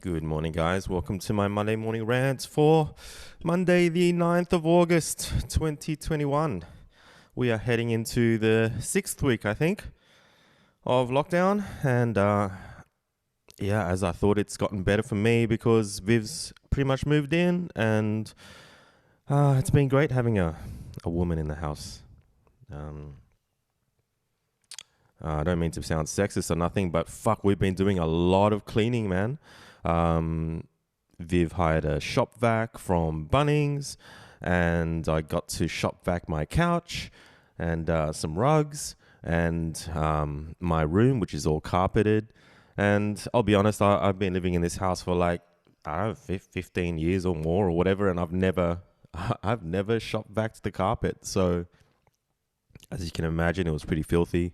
Good morning, guys. Welcome to my Monday morning rant for Monday, the 9th of August, 2021. We are heading into the sixth week, I think, of lockdown. And as I thought, it's gotten better for me because Viv's pretty much moved in. And it's been great having a woman in the house. I don't mean to sound sexist or nothing, but fuck, we've been doing a lot of cleaning, man. Viv hired a shop vac from Bunnings, and I got to shop vac my couch and some rugs and my room, which is all carpeted. And I'll be honest, I've been living in this house for like, I don't know, 15 years or more or whatever, and I've never shop vaxed the carpet. So as you can imagine, it was pretty filthy.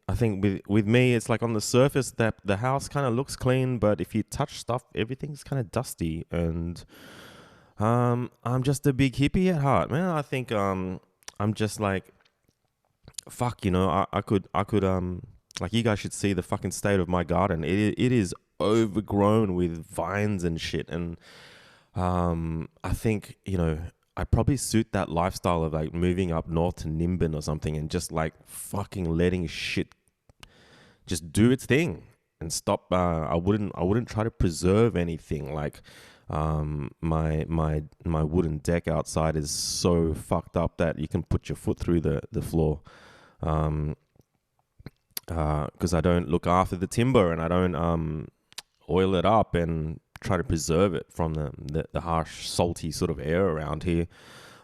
I think with me, it's like on the surface that the house kind of looks clean, but if you touch stuff, everything's kind of dusty. And I'm just a big hippie at heart, man. I think I'm just like, fuck, I could like, you guys should see the fucking state of my garden. It is overgrown with vines and shit. And I think, I probably suit that lifestyle of like moving up north to Nimbin or something and just like fucking letting shit just do its thing and stop. I wouldn't try to preserve anything. Like my wooden deck outside is so fucked up that you can put your foot through the floor. Because I don't look after the timber and I don't oil it up and try to preserve it from the harsh, salty sort of air around here.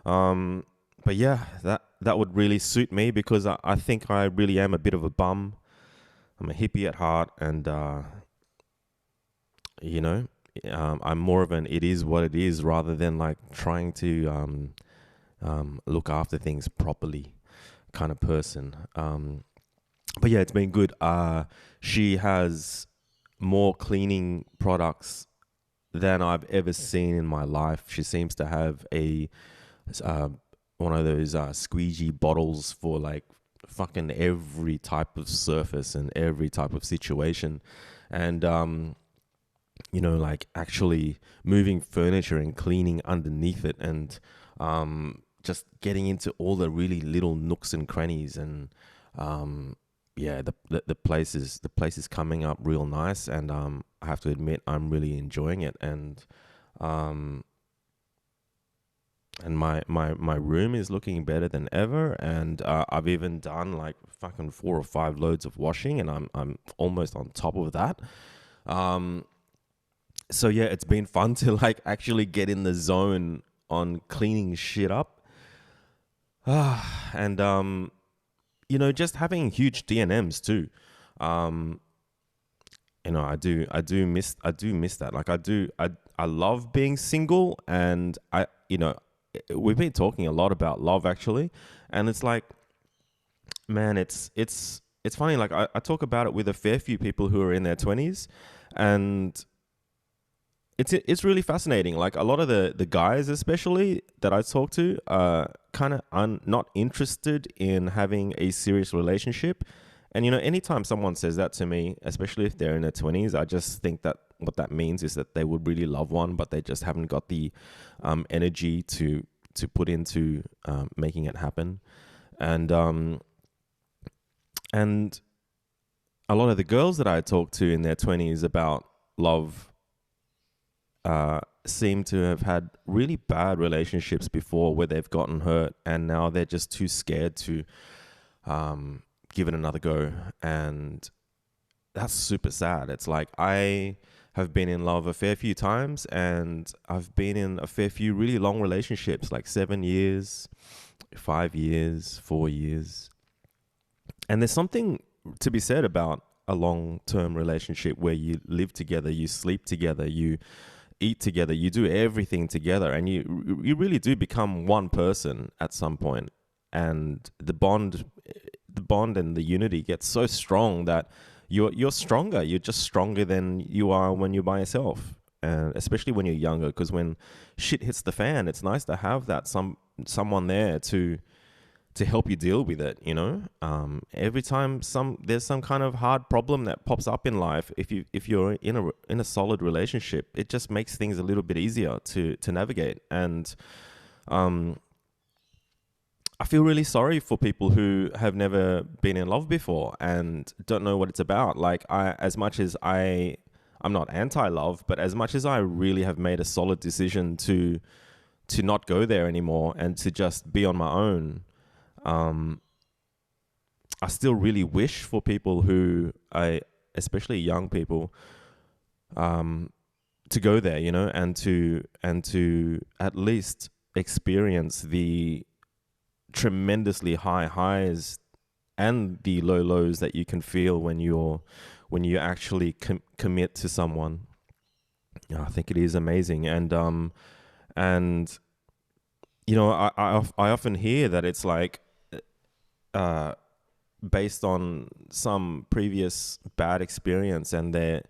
But yeah, that would really suit me because I think I really am a bit of a bum. I'm a hippie at heart, and I'm more of an it is what it is rather than like trying to look after things properly kind of person. But yeah, it's been good. She has more cleaning products than I've ever seen in my life. She seems to have one of those squeegee bottles for like fucking every type of surface and every type of situation. And like actually moving furniture and cleaning underneath it, and just getting into all the really little nooks and crannies. And the place is coming up real nice, and I have to admit I'm really enjoying it. And my room is looking better than ever, and I've even done like fucking 4 or 5 loads of washing, and I'm almost on top of that. So yeah, it's been fun to like actually get in the zone on cleaning shit up. And just having huge DNMs too. I do miss that. Like I love being single, and we've been talking a lot about love actually, and it's like, man, it's funny. Like I talk about it with a fair few people who are in their 20s, and it's really fascinating. Like a lot of the guys, especially that I talk to, kind of not interested in having a serious relationship. And anytime someone says that to me, especially if they're in their 20s, I just think that what that means is that they would really love one, but they just haven't got the energy to put into making it happen. And a lot of the girls that I talk to in their 20s about love seem to have had really bad relationships before where they've gotten hurt, and now they're just too scared to give it another go. And that's super sad. It's like I have been in love a fair few times, and I've been in a fair few really long relationships, like 7 years, 5 years, 4 years. And there's something to be said about a long-term relationship where you live together, you sleep together, you eat together, you do everything together, and you really do become one person at some point. And the bond and the unity gets so strong that you're stronger. You're just stronger than you are when you're by yourself, and especially when you're younger. Because when shit hits the fan, it's nice to have that someone there to to help you deal with it. Every time there's some kind of hard problem that pops up in life, if you're in a solid relationship, it just makes things a little bit easier to navigate. And I feel really sorry for people who have never been in love before and don't know what it's about. Like, as much as I'm not anti-love, but as much as I really have made a solid decision to not go there anymore and to just be on my own, I still really wish for people especially young people, to go there, and to at least experience the tremendously high highs and the low lows that you can feel when you actually commit to someone. I think it is amazing. And I often hear that it's like, based on some previous bad experience, and they're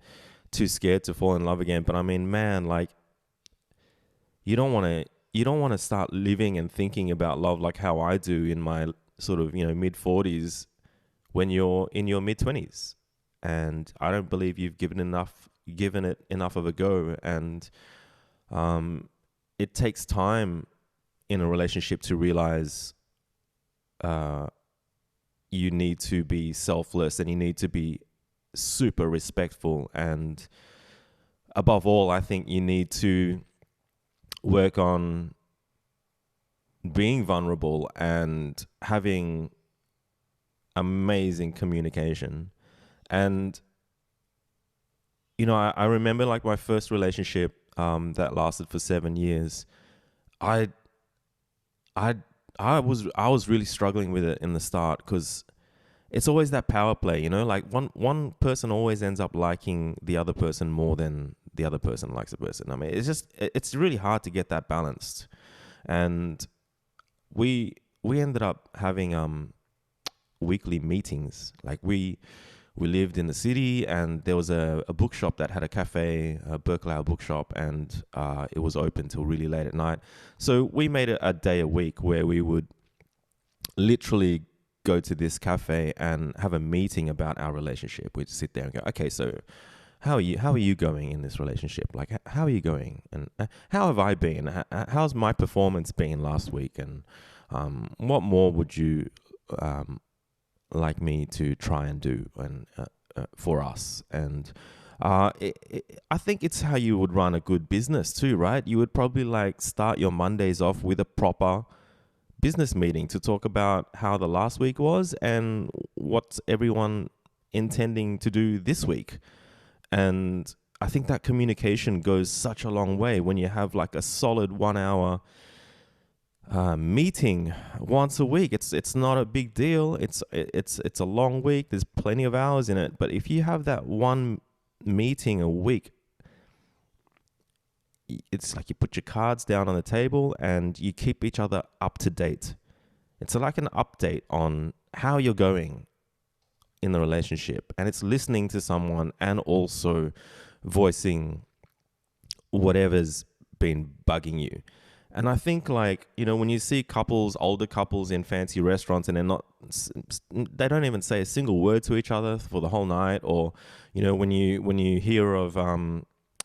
too scared to fall in love again. But I mean, man, like, you don't want to start living and thinking about love like how I do in my sort of, mid 40s when you're in your mid 20s. And I don't believe you've given it enough of a go. And it takes time in a relationship to realize you need to be selfless and you need to be super respectful. And above all, I think you need to work on being vulnerable and having amazing communication. And I remember, like, my first relationship that lasted for 7 years. I was really struggling with it in the start, because it's always that power play, like one person always ends up liking the other person more than the other person likes the person. I mean, it's really hard to get that balanced. And we ended up having weekly meetings. Like, we lived in the city, and there was a bookshop that had a cafe, a Berkeley bookshop, and it was open till really late at night. So we made it a day a week where we would literally go to this cafe and have a meeting about our relationship. We'd sit there and go, okay, so how are you going in this relationship? Like, how are you going? And how have I been? How's my performance been last week? And what more would you like me to try and do and for us? And I think it's how you would run a good business too, right? You would probably like start your Mondays off with a proper business meeting to talk about how the last week was and what's everyone intending to do this week. And I think that communication goes such a long way when you have like a solid 1 hour meeting once a week. It's not a big deal. It's a long week. There's plenty of hours in it. But if you have that one meeting a week, it's like you put your cards down on the table and you keep each other up to date. It's like an update on how you're going in the relationship. And it's listening to someone and also voicing whatever's been bugging you. And I think, like, when you see older couples in fancy restaurants, and they don't even say a single word to each other for the whole night, or, when you hear of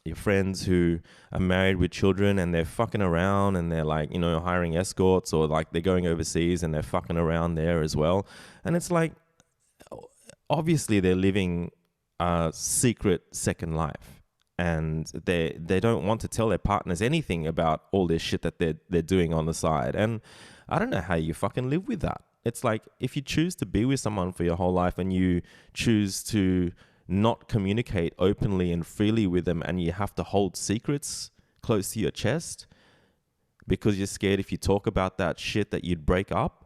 your friends who are married with children and they're fucking around and they're like, hiring escorts, or like they're going overseas and they're fucking around there as well. And it's like, obviously they're living a secret second life. And they don't want to tell their partners anything about all this shit that they're doing on the side. And I don't know how you fucking live with that. It's like, if you choose to be with someone for your whole life and you choose to not communicate openly and freely with them, and you have to hold secrets close to your chest because you're scared if you talk about that shit that you'd break up,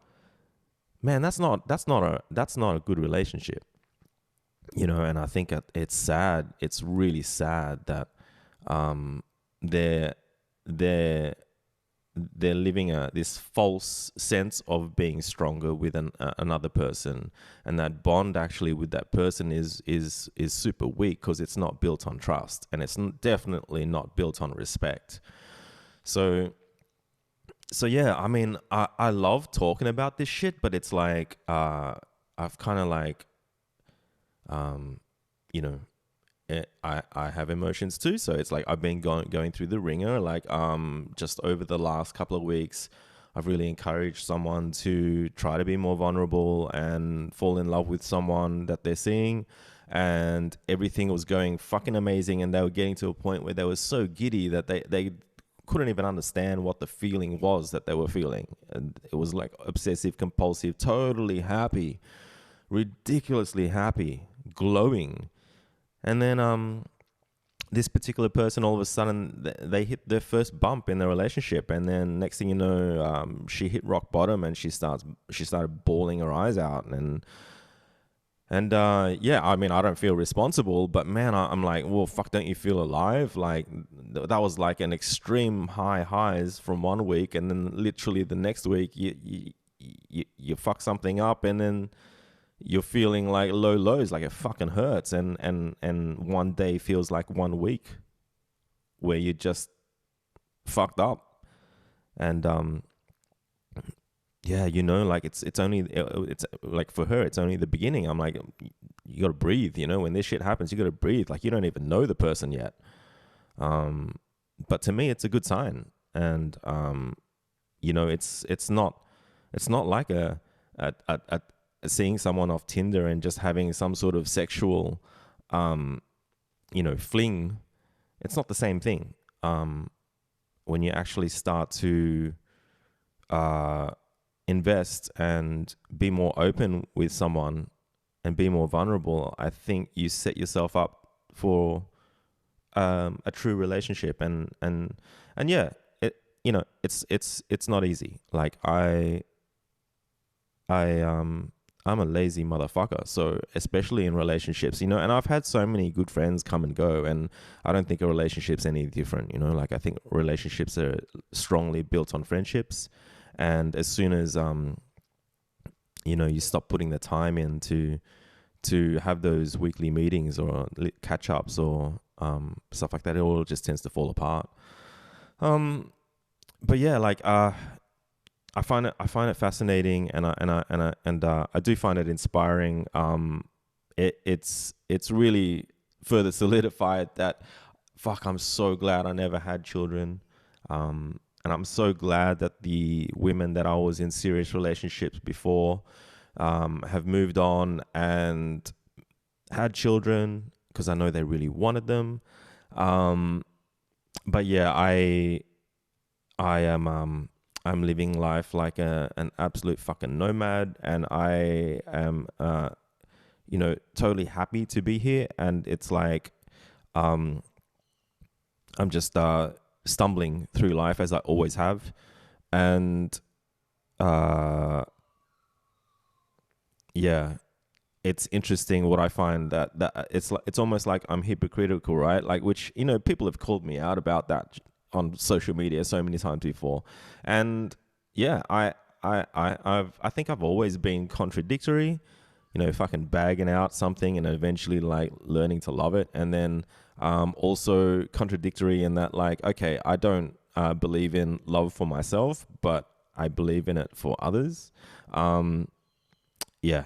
man, that's not a good relationship. And I think it's sad. It's really sad that they're living this false sense of being stronger with another person, and that bond actually with that person is super weak because it's not built on trust, and it's definitely not built on respect. So So yeah, I mean, I love talking about this shit, but it's like I've kind of like um you know I have emotions too, so it's like I've been going through the ringer. Like just over the last couple of weeks, I've really encouraged someone to try to be more vulnerable and fall in love with someone that they're seeing, and everything was going fucking amazing, and they were getting to a point where they were so giddy that they couldn't even understand what the feeling was that they were feeling, and it was like obsessive compulsive, totally happy, ridiculously happy, glowing. And then this particular person, all of a sudden, they hit their first bump in their relationship, and then next thing you know, she hit rock bottom, and she started bawling her eyes out, and yeah, I mean, I don't feel responsible, but man, I'm like, well, fuck, don't you feel alive? Like that was like an extreme highs from one week, and then literally the next week, you fuck something up, and then you're feeling like low lows, like it fucking hurts, and one day feels like 1 week where you just fucked up, and yeah, like it's only it's like for her it's only the beginning. I'm like, you gotta breathe, when this shit happens, you gotta breathe, like you don't even know the person yet. But to me it's a good sign, and it's not like a seeing someone off Tinder and just having some sort of sexual, fling. It's not the same thing. When you actually start to invest and be more open with someone and be more vulnerable, I think you set yourself up for a true relationship. And yeah, it's not easy. Like I'm a lazy motherfucker. So especially in relationships, and I've had so many good friends come and go, and I don't think a relationship's any different, like I think relationships are strongly built on friendships. And as soon as you stop putting the time in to have those weekly meetings or catch ups or stuff like that, it all just tends to fall apart. But yeah, like I find it fascinating, and I do find it inspiring. It's really further solidified that fuck, I'm so glad I never had children, and I'm so glad that the women that I was in serious relationships before have moved on and had children because I know they really wanted them. But yeah, I am I'm living life like an absolute fucking nomad, and I am totally happy to be here. And it's like I'm just stumbling through life as I always have, and yeah, it's interesting what I find that it's almost like I'm hypocritical, right? Like, which people have called me out about that on social media so many times before, and yeah, I think I've always been contradictory, fucking bagging out something and eventually like learning to love it, and then also contradictory in that, like, okay, I don't believe in love for myself, but I believe in it for others. Yeah,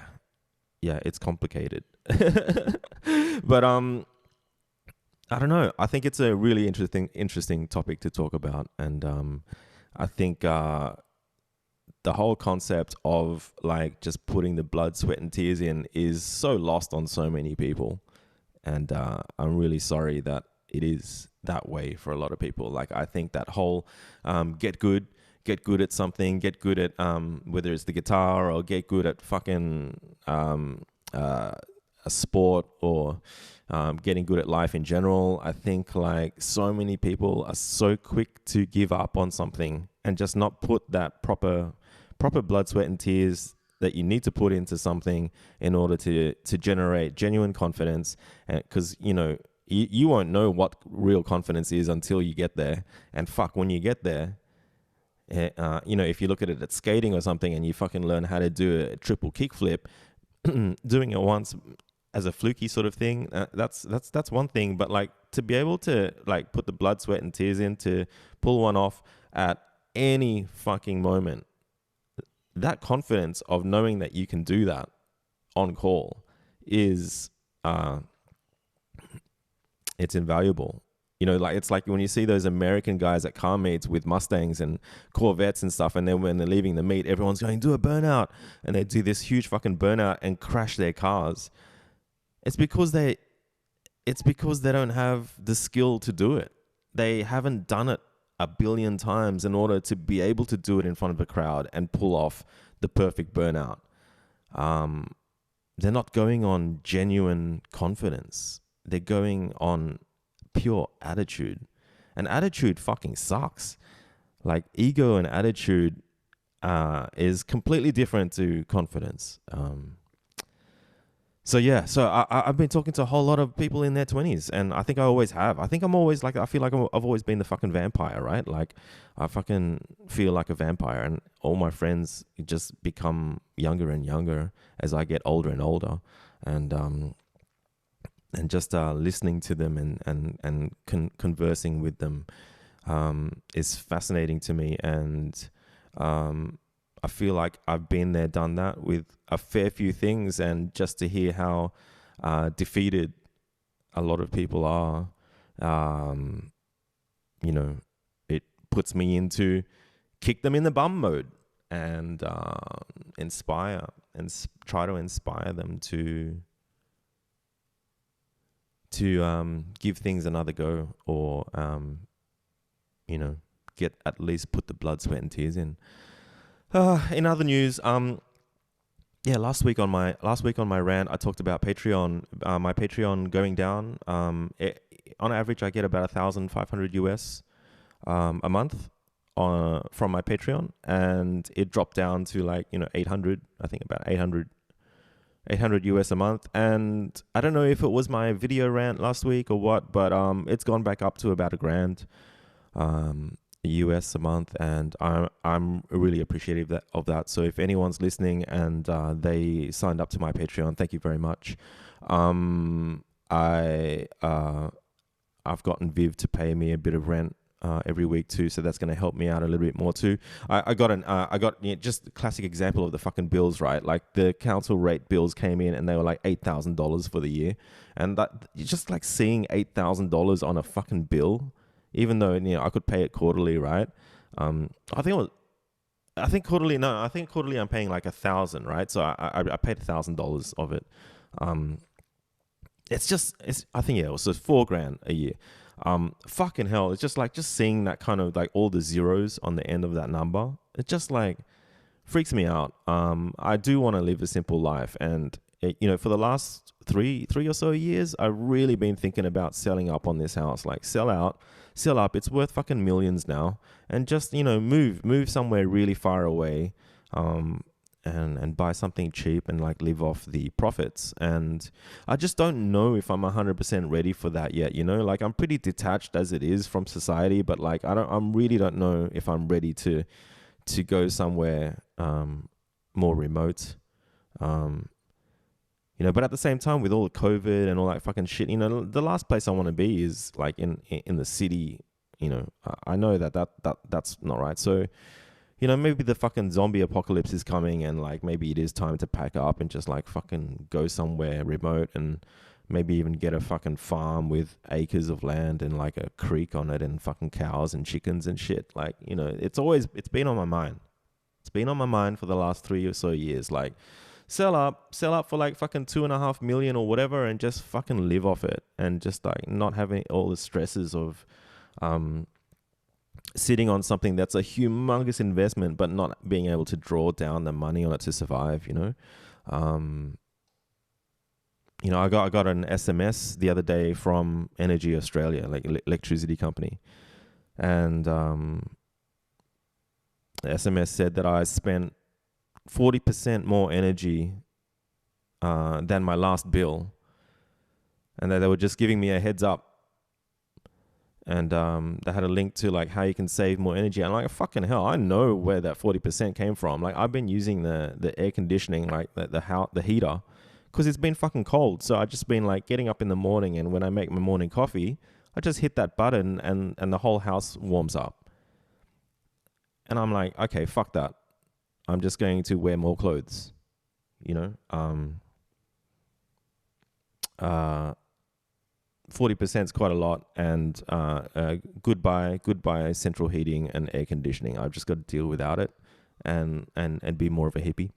yeah, it's complicated. But I don't know. I think it's a really interesting topic to talk about, and I think the whole concept of like just putting the blood, sweat, and tears in is so lost on so many people, and I'm really sorry that it is that way for a lot of people. Like, I think that whole get good at something, get good at whether it's the guitar, or get good at fucking a sport, or getting good at life in general. I think like so many people are so quick to give up on something and just not put that proper blood, sweat, and tears that you need to put into something in order to generate genuine confidence. Because you won't know what real confidence is until you get there. And fuck, when you get there, if you look at it at skating or something, and you fucking learn how to do a triple kickflip, doing it once as a fluky sort of thing, that's one thing. But like, to be able to like put the blood, sweat, and tears in to pull one off at any fucking moment. That confidence of knowing that you can do that on call is it's invaluable. You know, like it's like when you see those American guys at car meets with Mustangs and Corvettes and stuff, and then when they're leaving the meet, everyone's going, do a burnout. And they do this huge fucking burnout and crash their cars. It's because they don't have the skill to do it. They haven't done it a billion times in order to be able to do it in front of a crowd and pull off the perfect burnout. They're not going on genuine confidence. They're going on pure attitude. And attitude fucking sucks. Like ego and attitude is completely different to confidence. So I've been talking to a whole lot of people in their 20s, and I think I always have. I think I'm always like, I feel like I've always been the fucking vampire, right? Like I fucking feel like a vampire, and all my friends just become younger and younger as I get older and older, and just listening to them and conversing with them is fascinating to me, and I feel like I've been there, done that with a fair few things, and just to hear how defeated a lot of people are, you know, it puts me into kick them in the bum mode and inspire and try to inspire them to give things another go, or you know, get at least put the blood, sweat, and tears in. In other news, last week on my rant, I talked about Patreon. My Patreon going down. On average, I get about $1,500 US a month from my Patreon, and it dropped down to like 800. I think about 800 US a month. And I don't know if it was my video rant last week or what, but it's gone back up to about $1,000 US a month, and I'm really appreciative of that. So if anyone's listening and they signed up to my Patreon, thank you very much. I've gotten Viv to pay me a bit of rent every week too, so that's going to help me out a little bit more too. I got just a classic example of the fucking bills, right? Like the council rate bills came in and they were like $8,000 for the year, and that just like seeing $8,000 on a fucking bill. Even though I could pay it quarterly, right? I think quarterly I'm paying like $1,000, right? So I paid $1,000 of it. I think it was just $4,000 a year. Fucking hell, it's just seeing that kind of like all the zeros on the end of that number. It just like freaks me out. I do want to live a simple life, and for the last three or so years, I've really been thinking about selling up on this house. Like sell up. It's worth fucking millions now, and just move somewhere really far away, and buy something cheap and like live off the profits. And I just don't know if I'm 100% ready for that yet. Like I'm pretty detached as it is from society, but like I really don't know if I'm ready to go somewhere more remote. But at the same time, with all the COVID and all that fucking shit, the last place I want to be is like in the city. I know that's not right. So, maybe the fucking zombie apocalypse is coming, and like maybe it is time to pack up and just like fucking go somewhere remote, and maybe even get a fucking farm with acres of land and like a creek on it and fucking cows and chickens and shit. Like, it's been on my mind. It's been on my mind for the last 3 or so years. Like, sell up for like fucking $2.5 million or whatever, and just fucking live off it, and just like not having all the stresses of sitting on something that's a humongous investment, but not being able to draw down the money on it to survive. I got an SMS the other day from Energy Australia, like electricity company, and the SMS said that I spent 40% more energy than my last bill, and that they were just giving me a heads up. And they had a link to like how you can save more energy. And like, fucking hell, I know where that 40% came from. Like, I've been using the air conditioning, like the heater, because it's been fucking cold. So I've just been like getting up in the morning, and when I make my morning coffee, I just hit that button and the whole house warms up. And I'm like, okay, fuck that. I'm just going to wear more clothes, you know? 40% is quite a lot, and goodbye central heating and air conditioning. I've just got to deal without it, and be more of a hippie.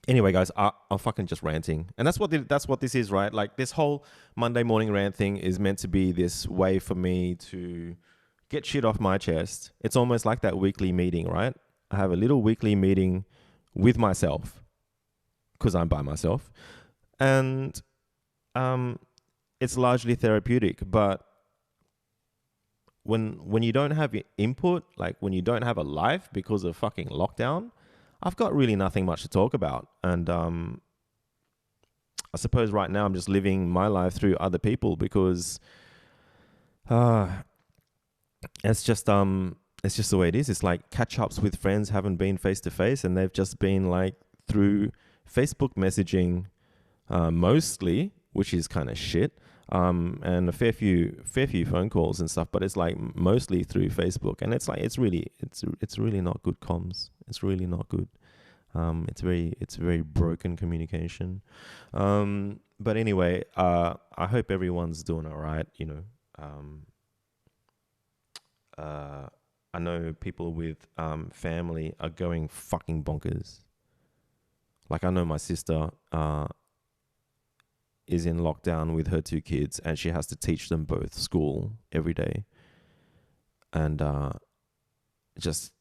Anyway, guys, I'm fucking just ranting, and that's what this is, right? Like, this whole Monday morning rant thing is meant to be this way for me to get shit off my chest. It's almost like that weekly meeting, right? I have a little weekly meeting with myself because I'm by myself, and it's largely therapeutic. But when you don't have input, like when you don't have a life because of fucking lockdown, I've got really nothing much to talk about. And I suppose right now I'm just living my life through other people because it's just the way it is. It's like catch ups with friends haven't been face to face, and they've just been like through Facebook messaging mostly, which is kind of shit. And a fair few phone calls and stuff, but it's like mostly through Facebook, and it's like it's really not good comms. It's really not good. It's very broken communication. But anyway, I hope everyone's doing all right. You know, I know people with family are going fucking bonkers. Like, I know my sister is in lockdown with her 2 kids, and she has to teach them both school every day. And just,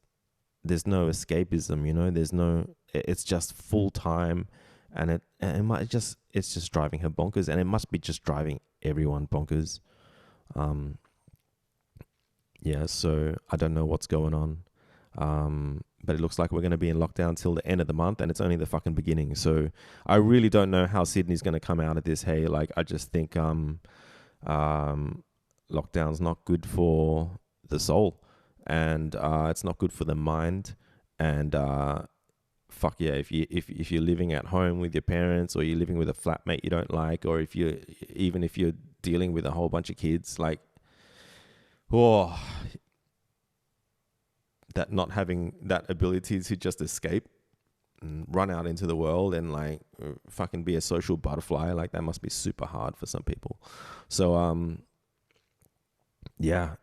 there's no escapism, you know. It's just full time, and it's just driving her bonkers, and it must be just driving everyone bonkers. Yeah, so I don't know what's going on. But it looks like we're going to be in lockdown till the end of the month, and it's only the fucking beginning. So I really don't know how Sydney's going to come out of this. Hey, like, I just think lockdown's not good for the soul, and it's not good for the mind. And fuck yeah, if you're living at home with your parents, or you're living with a flatmate you don't like, or if you're dealing with a whole bunch of kids, like, oh, that not having that ability to just escape and run out into the world and like fucking be a social butterfly, like, that must be super hard for some people. So yeah,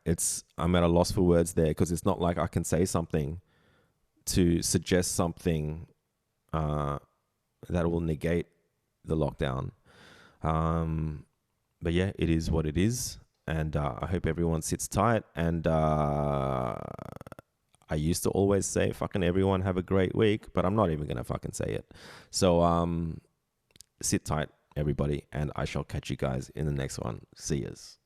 I'm at a loss for words there, because it's not like I can say something to suggest something that will negate the lockdown. But yeah, it is what it is, and I hope everyone sits tight. And I used to always say, fucking everyone have a great week, but I'm not even going to fucking say it. So sit tight, everybody, and I shall catch you guys in the next one. See yas.